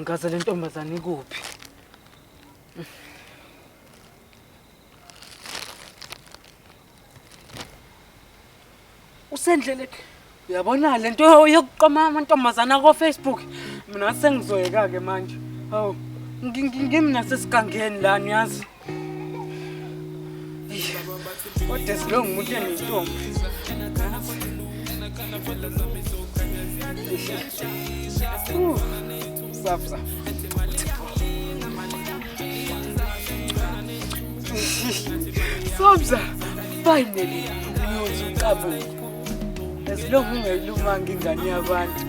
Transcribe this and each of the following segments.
Ngaze le ntombazane ikuphi? Usendleleni. Uyabona le nto yokuqoma amantombazana ko Facebook. Mina sengizoyeka ke manje. Hawu, ngimna sesigangeni lana yazi. Kodwa silonga umuntu enentombi. Safsa. Safsa, finally, uyozuqabuka. Esilonga ungayilumanga ingane yabantu.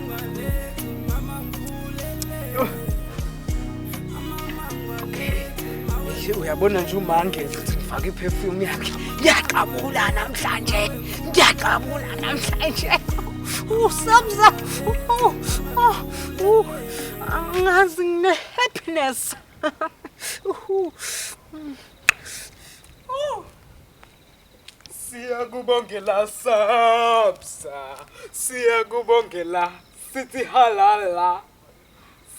Uyabona nje umangeza ukuthi ngifake iperfume yakhe. Ngiyaqabula namhlanje. Safsa. Angazi ngine happiness. Siyakubongela Safsa. Siyakubongela sithi halala.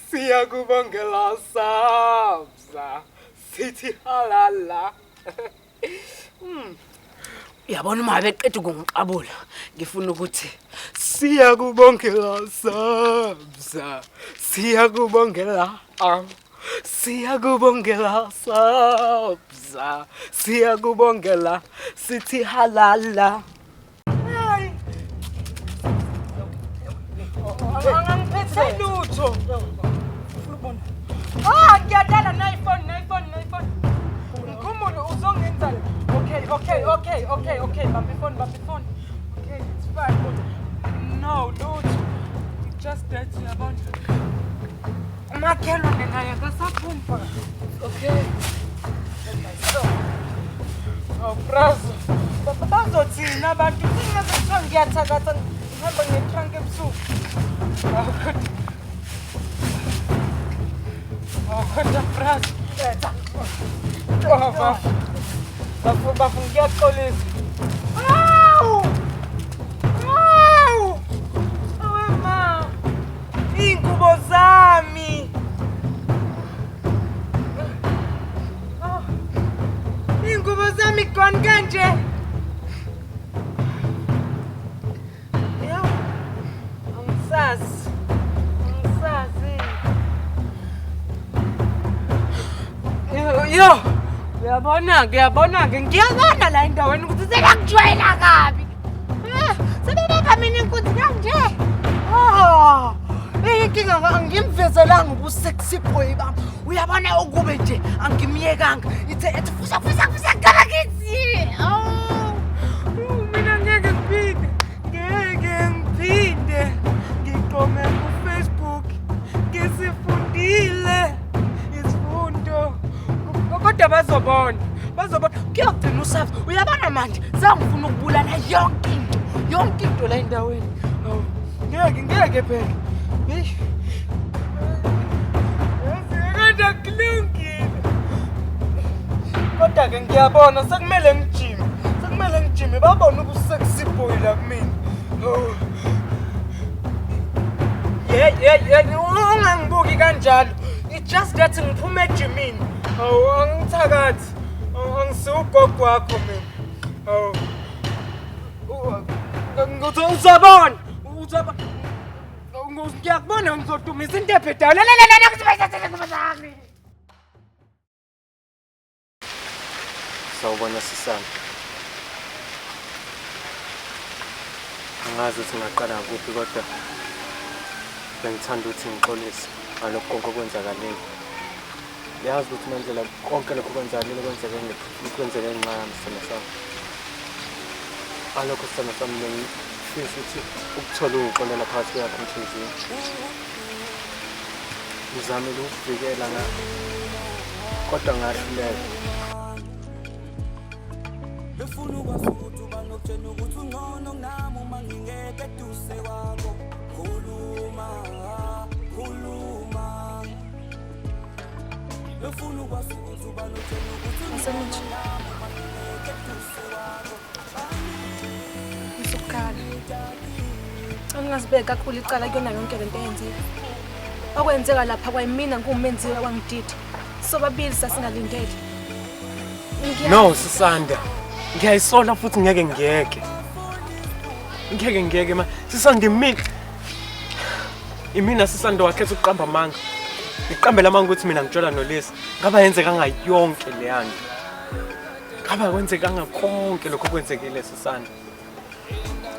Siyakubongela Safsa. Sithi halala. Uyabona uma beqeda ukungiqabula ngifuna ukuthi siyakubongela Safsa. Siyakubongela Safsa. Siyakubongela sithi halala. Hayi. Angangiphethe lutho. Ngiyadala iPhone. Ngikhumbule uzongenza. Okay. Bambi phone. Okay, it's fine. No, dude. It's just that yabona. Umakhelwa naye akasaphumi for. Okay. Oh, brazo. Bazothina abantu singaze ngiyathakatha ngihamba ngetrunk ebusuku. Kodwa brazo. Bafu ngiyaxolisa. Awema. Ingubo zami. Ingubo zami gone kanje. Angisazi. Yo. Ngiyabona ngiyabona la endaweni ukuthi selakujwayela kabi. Sebebeka mina inkunzi kanje. Inkinga ngimvezelanga ubusexy boy bami. Uyabona ukube nje angimyekanga. Ithe ethi fusa ngaba kithi. Mina ngeke ngiphinde. Ngiqome ku Facebook. Ngisifundile isifundo. Kodwa bazobona kuyogcina uSafa. Uyabona manje sengifuna ukubulala yonke into la endaweni. Ngeke phela. Kulungile. Kodwa ke ngiyabona sekumele ngijime babona ubusexy boy la kumina. Ungangibuki kanjalo. It's just that ngiphume ejimini. Angithakathi. Angisugogo wakho mina. Uzabona. Ngiyakubona ngizodumisa into ebhedayo. Sawubona sisana. Angazi ukuthi ngaqala kuphi kodwa bengithanda ukuthi ngixolise ngalokho konke okwenzakalile. Yazi ukuthi mandlela konke lokho kwenzakalile kwenzeke ngenxa yami sona sami. Alokho sona sami ngifisa ukuthi ukuthola ungixolela phakathi kwakho inhliziyo. Ngizamile ukuvikela kodwa ngahluleka. Befuna ukwazi ukuthi ubanokutshena ukuthi ungcono nami uma ngingeke duse kwakho. Khuluma. Befuna ukwazi ukuthi ubanokutshena ukuthi ungcono nami uma ngingeke duse kwakho. Ngizokhala. Angazibeka kakhulu icala kuyona yonke lento eyenzile. okwenzeka lapha kwayimina ngumenziwa kwangidida. Sobabili sasingalindele. No, Sisanda. Ngiyayisola futhi ngeke. Ngeke ma. Sisanda imina Sisanda wakhetha ukuqamba amanga. Ngiqambela amanga ukuthi mina ngitshola noLisa. Ngaba yenzeka ngayonke leyana. Ngaba kwenzeka ngakonke lokho kwenzekile Sisanda.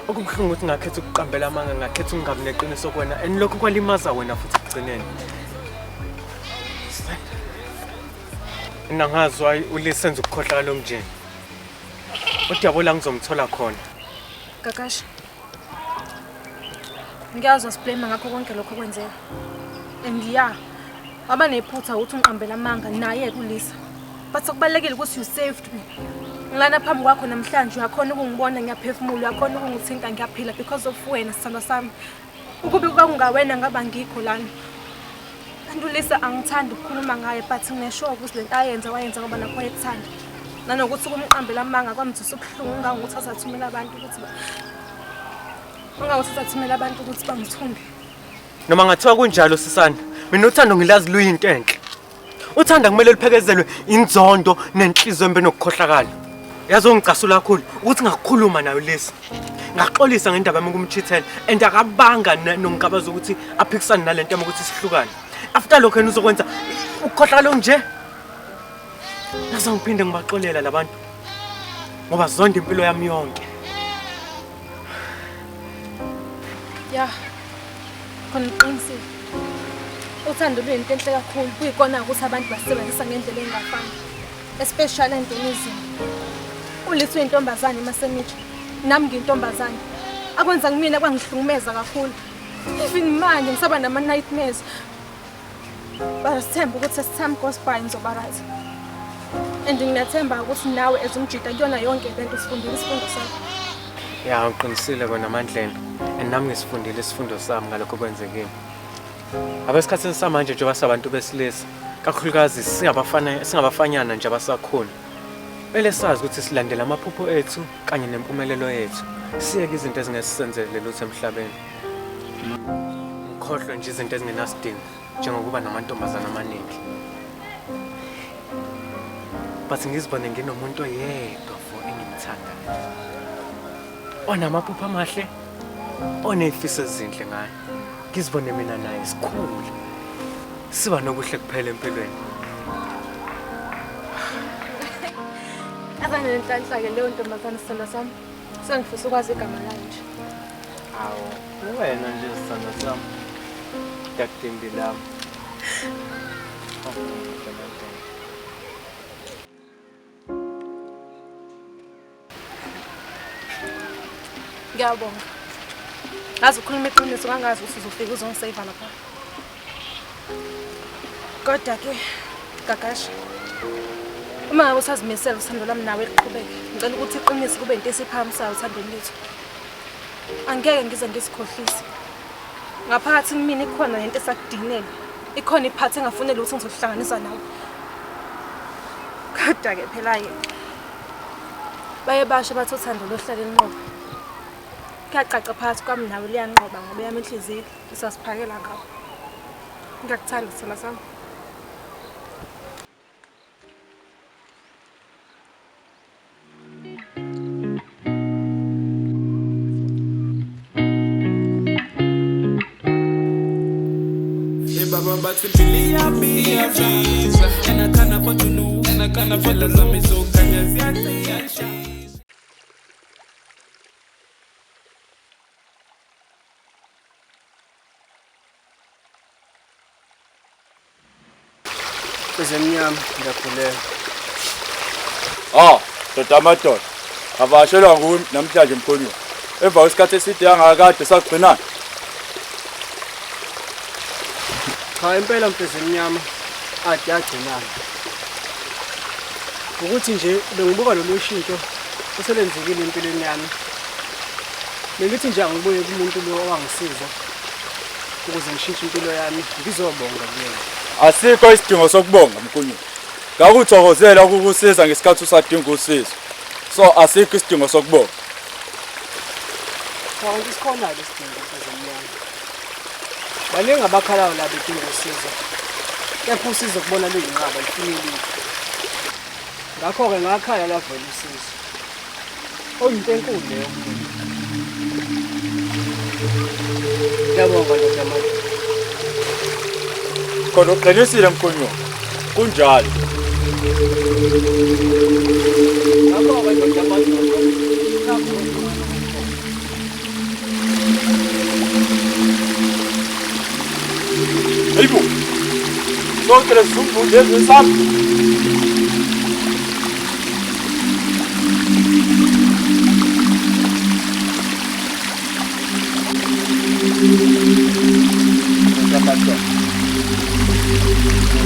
Okubuhlungu ukuthi ngakhetha ukuqambela amanga, ngakhetha ungabi neqiniso kwena, and lokho kwalimaza wena futhi ekugcineni. Nangazwa uLisa enza ukukhohlakala lonje. Udiyabo la ngizomthola khona. Gagashi. Ngiyazwa siblame ngakho konke lokho kwenzeka. And waba nephutha ukuthi ungiqambela amanga naye kuLisa. But akubalekile ukuthi you saved me. Ngilana phambi kwakho namhlanje uyakhona ukungibona ngiyaphefumula, uyakhona ukungithinta ngiyaphila because of wena sithandwa sami. Ukubi kwakungawena ngaba ngikho lana. ULisa angithanda ukukhuluma ngaye but ngisho ukuthi lento wayenza ngoba nakho ekuthanda. Nanokuthi kumqambela amanga kwamthisa ubuhlungu ngangokuthi azathumela abantu ukuthi bangithumbe. Noma ngathiwa kunjalo Sisanda, mina uthando ngilazi luyinto enhle. Uthanda kumele liphekezelwe inzondo nenhliziyo embe nokukhohlakala. Yazi ungicasula kakhulu ukuthi ngakukhuluma nayo Lisa. Ngaxolisa ngendaba yami kumchithela and akabanga nongicabaza ukuthi aphikisane nalento yami ukuthi sihlukane. After lokho yena uzokwenza ukukhohlakala nje. Nazo ngiphinde ngibaxolela labantu. Ngoba zonke impilo yami yonke. Yeah. Khona uqinisile. Uthando lwento enhle kakhulu kuyikona ukuthi abantu basebenzisa ngendlela engafani. Especially endonizini. ULisa uyintombazane masemitsha. Nami ngiyintombazane. Akwenza kumina kwangihlukumeza kakhulu. Even manje ngisaba nama nightmares. Basithemba ukuthi sesithamba gospel ngizoba right. And nginathemba ukuthi nawe ezumjida kuyona yonke lento sifundile isifundo sakho. Ya uqinisile kona amandlela. And nami ngisifundile isifundo sami ngalokho kwenzekile. Abesikhathini samanje njengoba sabantu besilisa, kakhulukazi singabafanyana nje abasakhona. Bele sazi ukuthi silandela amaphupho ethu kanye nempumelelo yethu. Siyeke izinto ezingesisenzele lutho emhlabeni. Ngikhohlwe nje izinto ezingenasidingo njengokuba namantombazana amaningi. But ngizibone nginomuntu oyedwa for engimthanda. Onamaphupho amahle, onezifiso ezinhle ngaye. Ngizibone mina naye sikhulu. Siba nokuhle kuphela empilweni. Abanye nenhlanhla-ke leyo ntombazane sithandwa sami. Sengifisa ukwazi igama layo nje. Awu, wena nje sithandwa sami. Ngiyakudinga lami. Ngiyabonga. Ngazi ukhuluma iqiniso kangazi ukuthi uzofika uzongiseva lapha. Kodwa-ke, Gagashi. Uma ngabe usazimisela uthando lami nawe liqhubeke, ngicela ukuthi iqiniso kube into esiphakamisayo uthandweni lethu. Angeke ngize ngisikhohlise. Ngaphakathi kimi ikhona lento esakudinele. Ikhona iphathi engafunele ukuthi ngizohlanganisa nawe. Kodwa-ke phela-ke baye basho bathi uthando lohlala linqoba. Kuyacaca phakathi kwami nawe liyanqoba ngoba yami inhliziyo isasiphakela ngawo. Ngiyakuthanda sithanda sami. Baba bathi impilo iyabiza and I can't afford to lose and I can't afford to lose so kanya ziyashisa. Ezemnyama ngiyakhulela. Doda amadoda. Avashelwa ngumi namhlanje mkhonyo. Emva kwesikhathi eside yangakade sagcinana. Cha impela mfezemnyama ade yagcinana. Ukuthi nje bengibuka lolu shintsho oselenzekile empilweni yami. Bengithi nje angibuye kumuntu lo owangisiza ukuze ngishintshe impilo yami ngizobonga kuyena. Asikho isidingo sokubonga mkhonyo. Ngakuthokozela ukukusiza ngesikhathi usadinga usizo. So asikho isidingo sokubonga. Cha ngikhona isidingo mfezemnyama. baningi abakhalayo la bedinga usizo kepha usizo kubona luyinqaba lifinyelile ngakho-ke ngakhala lavela usizo oyinto enkulu leyo ngiyabonga ndoda yamanje khona uqinisile mkhonyovu kunjalo ngakho-ke ndoda yamanje Hayibo sonke lesizungu lezi sami Ngiyabona.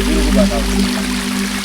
Ngikuba nawe.